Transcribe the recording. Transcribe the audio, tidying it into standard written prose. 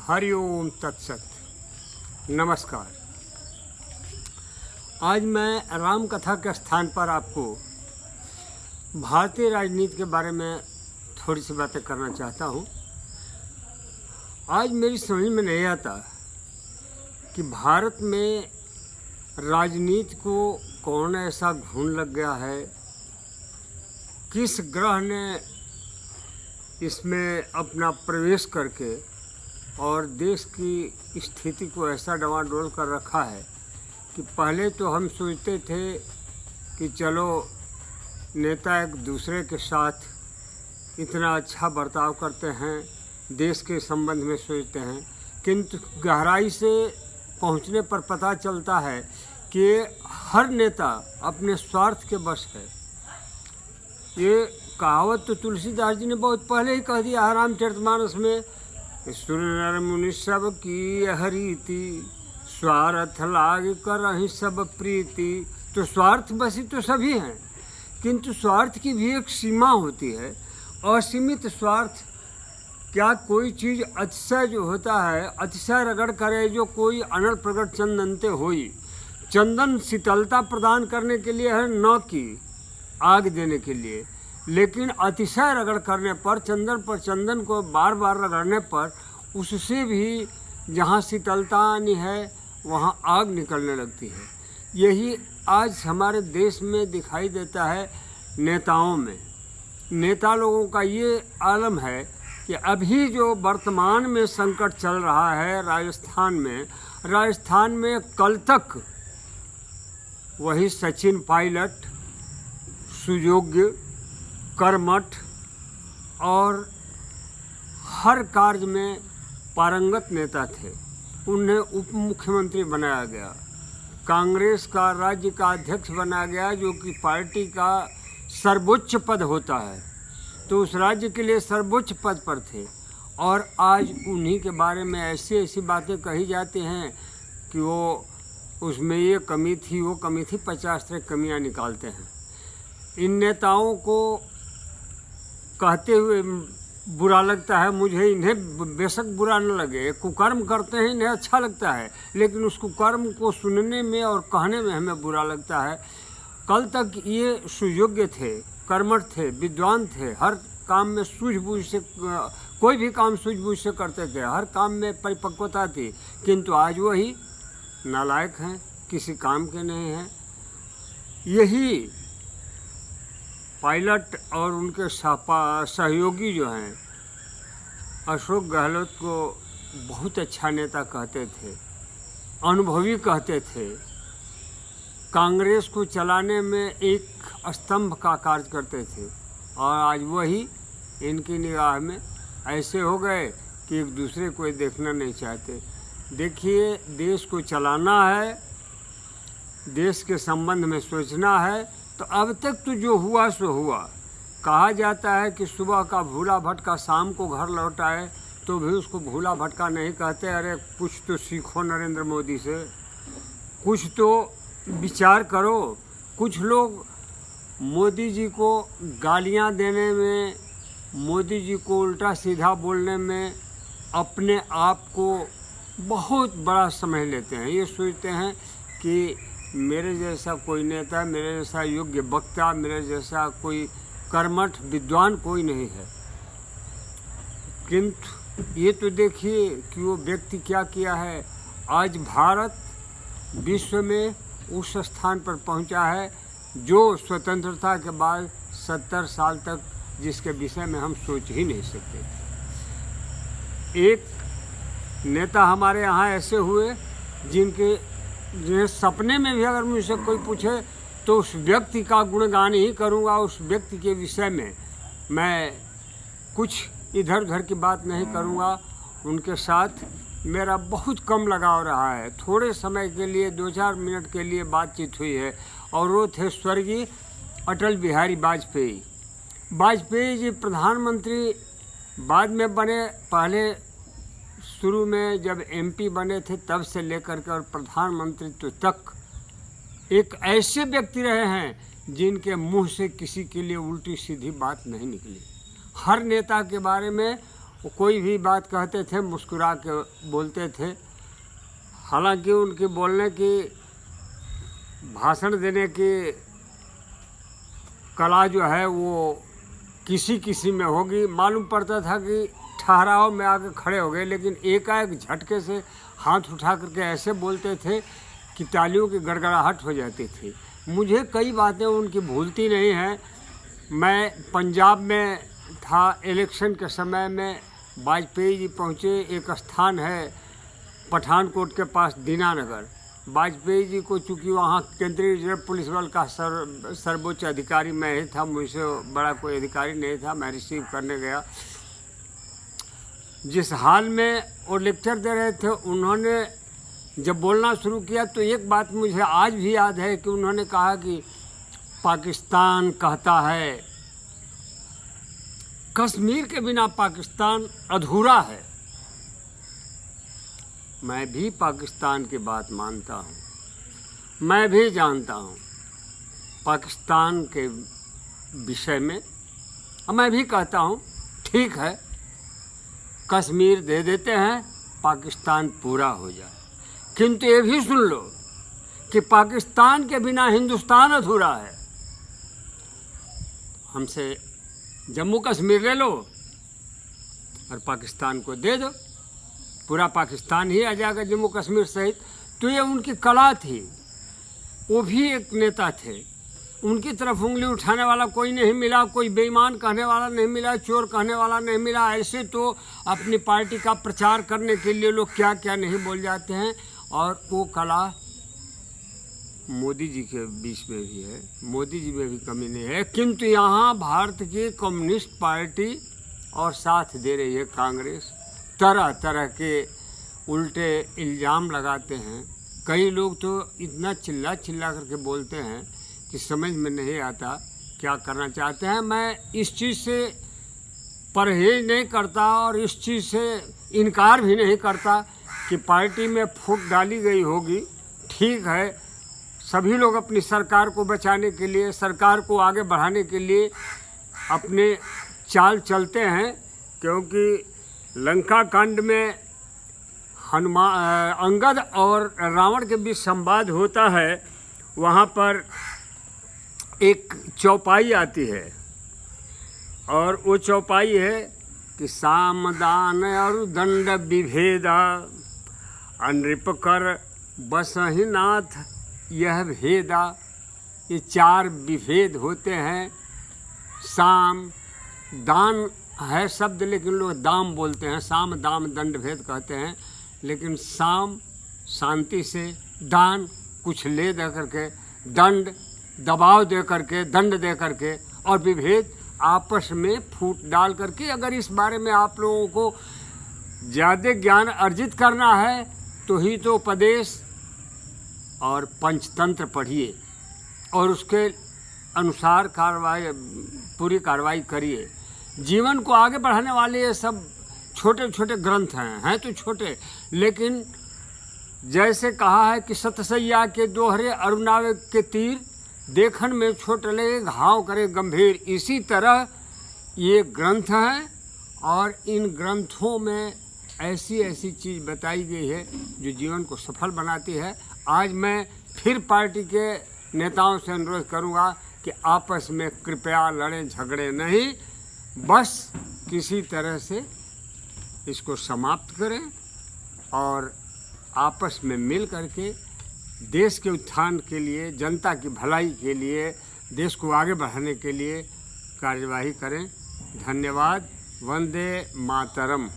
हरिओम तत्सत। नमस्कार। आज मैं राम कथा के स्थान पर आपको भारतीय राजनीति के बारे में थोड़ी सी बातें करना चाहता हूँ। आज मेरी समझ में नहीं आता कि भारत में राजनीति को कौन ऐसा घून लग गया है, किस ग्रह ने इसमें अपना प्रवेश करके और देश की स्थिति को ऐसा डवाडोल कर रखा है कि पहले तो हम सोचते थे कि चलो नेता एक दूसरे के साथ इतना अच्छा बर्ताव करते हैं, देश के संबंध में सोचते हैं, किंतु गहराई से पहुंचने पर पता चलता है कि हर नेता अपने स्वार्थ के बस है। ये कहावत तो तुलसीदास जी ने बहुत पहले ही कह दिया है रामचरितमानस में, सुर नर मुनि सब की हरीति, स्वार्थ लाग करहि सब प्रीति। तो स्वार्थ बसी तो सभी हैं, किंतु स्वार्थ की भी एक सीमा होती है। असीमित स्वार्थ, क्या कोई चीज़ अतिशय जो होता है, अतिशय रगड़ करे जो कोई अनल प्रगट चंदनते होई। चंदन शीतलता प्रदान करने के लिए है, न कि आग देने के लिए। लेकिन अतिशय रगड़ करने पर, चंदन को बार बार रगड़ने पर उससे भी जहाँ शीतलता आनी है वहाँ आग निकलने लगती है। यही आज हमारे देश में दिखाई देता है नेताओं में। नेता लोगों का ये आलम है कि अभी जो वर्तमान में संकट चल रहा है राजस्थान में कल तक वही सचिन पायलट, सुयोग्य, कर्मठ और हर कार्य में पारंगत नेता थे। उन्हें उप मुख्यमंत्री बनाया गया, कांग्रेस का राज्य का अध्यक्ष बनाया गया, जो कि पार्टी का सर्वोच्च पद होता है। तो उस राज्य के लिए सर्वोच्च पद पर थे और आज उन्हीं के बारे में ऐसी ऐसी बातें कही जाती हैं कि वो उसमें ये कमी थी, वो कमी थी, 50 तरह कमियां निकालते हैं। इन नेताओं को कहते हुए बुरा लगता है मुझे। इन्हें बेशक बुरा न लगे, कुकर्म करते हैं, इन्हें अच्छा लगता है, लेकिन उस कुकर्म को सुनने में और कहने में हमें बुरा लगता है। कल तक ये सुयोग्य थे, कर्मठ थे, विद्वान थे, हर काम में सूझबूझ से, कोई भी काम सूझबूझ से करते थे, हर काम में परिपक्वता थी। किंतु आज वही नालायक हैं, किसी काम के नहीं हैं। यही पायलट और उनके सहयोगी जो हैं, अशोक गहलोत को बहुत अच्छा नेता कहते थे, अनुभवी कहते थे, कांग्रेस को चलाने में एक स्तंभ का कार्य करते थे। और आज वही इनकी निगाह में ऐसे हो गए कि एक दूसरे को देखना नहीं चाहते। देखिए, देश को चलाना है, देश के संबंध में सोचना है, तो अब तक तो जो हुआ सो हुआ। कहा जाता है कि सुबह का भूला भटका शाम को घर लौट आए, तो भी उसको भूला भटका नहीं कहते। अरे कुछ तो सीखो नरेंद्र मोदी से, कुछ तो विचार करो। कुछ लोग मोदी जी को गालियां देने में, मोदी जी को उल्टा सीधा बोलने में अपने आप को बहुत बड़ा समझ लेते हैं। ये सोचते हैं कि मेरे जैसा कोई नेता, मेरे जैसा योग्य वक्ता, मेरे जैसा कोई कर्मठ विद्वान कोई नहीं है। किंतु ये तो देखिए कि वो व्यक्ति क्या किया है। आज भारत विश्व में उस स्थान पर पहुंचा है जो स्वतंत्रता के बाद 70 साल तक, जिसके विषय में हम सोच ही नहीं सकते थे। एक नेता हमारे यहाँ ऐसे हुए जिन्हें सपने में भी अगर मुझसे कोई पूछे तो उस व्यक्ति का गुणगान ही करूँगा, उस व्यक्ति के विषय में मैं कुछ इधर उधर की बात नहीं करूँगा। उनके साथ मेरा बहुत कम लगाव रहा है। थोड़े समय के लिए, 2-4 मिनट के लिए बातचीत हुई है, और वो थे स्वर्गीय अटल बिहारी वाजपेयी। वाजपेयी जी प्रधानमंत्री बाद में बने, पहले शुरू में जब एमपी बने थे तब से लेकर के और प्रधानमंत्री तक एक ऐसे व्यक्ति रहे हैं जिनके मुंह से किसी के लिए उल्टी सीधी बात नहीं निकली। हर नेता के बारे में वो कोई भी बात कहते थे मुस्कुरा के बोलते थे। हालांकि उनकी बोलने की, भाषण देने की कला जो है वो किसी किसी में होगी। मालूम पड़ता था कि ठहराव में आके खड़े हो गए, लेकिन एकाएक झटके से हाथ उठा करके ऐसे बोलते थे कि तालियों की गड़गड़ाहट हो जाती थी। मुझे कई बातें उनकी भूलती नहीं हैं। मैं पंजाब में था इलेक्शन के समय में, वाजपेयी जी पहुँचे। एक स्थान है पठानकोट के पास दीनानगर। वाजपेयी जी को चूँकि वहाँ केंद्रीय रिजर्व पुलिस बल का सर्वोच्च अधिकारी मैं ही था, मुझसे बड़ा कोई अधिकारी नहीं था। मैं रिसीव करने गया। जिस हाल में वो लेक्चर दे रहे थे, उन्होंने जब बोलना शुरू किया तो एक बात मुझे आज भी याद है कि उन्होंने कहा कि पाकिस्तान कहता है कश्मीर के बिना पाकिस्तान अधूरा है। मैं भी पाकिस्तान की बात मानता हूँ, मैं भी जानता हूँ पाकिस्तान के विषय में। मैं भी कहता हूँ ठीक है, कश्मीर दे देते हैं, पाकिस्तान पूरा हो जाए। किंतु ये भी सुन लो कि पाकिस्तान के बिना हिंदुस्तान अधूरा है। हमसे जम्मू कश्मीर ले लो और पाकिस्तान को दे दो, पूरा पाकिस्तान ही आ जाएगा जम्मू कश्मीर सहित। तो ये उनकी कला थी। वो भी एक नेता थे, उनकी तरफ उंगली उठाने वाला कोई नहीं मिला, कोई बेईमान कहने वाला नहीं मिला, चोर कहने वाला नहीं मिला। ऐसे तो अपनी पार्टी का प्रचार करने के लिए लोग क्या क्या नहीं बोल जाते हैं। और वो कला मोदी जी के बीच में भी है, मोदी जी में भी कमी नहीं है। किंतु यहाँ भारत की कम्युनिस्ट पार्टी और साथ दे रही है कांग्रेस, तरह तरह के उल्टे इल्ज़ाम लगाते हैं। कई लोग तो इतना चिल्ला चिल्ला करके बोलते हैं कि समझ में नहीं आता क्या करना चाहते हैं। मैं इस चीज़ से परहेज नहीं करता और इस चीज़ से इनकार भी नहीं करता कि पार्टी में फूट डाली गई होगी। ठीक है, सभी लोग अपनी सरकार को बचाने के लिए, सरकार को आगे बढ़ाने के लिए अपने चाल चलते हैं। क्योंकि लंका कांड में अंगद और रावण के बीच संवाद होता है। वहाँ पर एक चौपाई आती है और वो चौपाई है कि साम दान और दंड विभेदा, नृप कर बसहि नाथ यह भेदा। ये चार विभेद होते हैं। साम दान है शब्द, लेकिन लोग दाम बोलते हैं, साम दाम दंड भेद कहते हैं। लेकिन साम शांति से, दान कुछ ले दे करके, दंड दबाव दे करके, दंड दे करके, और विभेद आपस में फूट डाल करके। अगर इस बारे में आप लोगों को ज़्यादा ज्ञान अर्जित करना है तो ही तो उपदेश और पंचतंत्र पढ़िए और उसके अनुसार पूरी कार्रवाई करिए। जीवन को आगे बढ़ाने वाले ये सब छोटे छोटे ग्रंथ हैं तो छोटे, लेकिन जैसे कहा है कि सतसैया के दोहरे अरुणावे के तीर, देखन में छोटले घाव करे गंभीर। इसी तरह ये ग्रंथ हैं और इन ग्रंथों में ऐसी ऐसी चीज़ बताई गई है जो जीवन को सफल बनाती है। आज मैं फिर पार्टी के नेताओं से अनुरोध करूंगा कि आपस में कृपया लड़ें झगड़े नहीं, बस किसी तरह से इसको समाप्त करें और आपस में मिल करके देश के उत्थान के लिए, जनता की भलाई के लिए, देश को आगे बढ़ाने के लिए कार्यवाही करें। धन्यवाद। वंदे मातरम।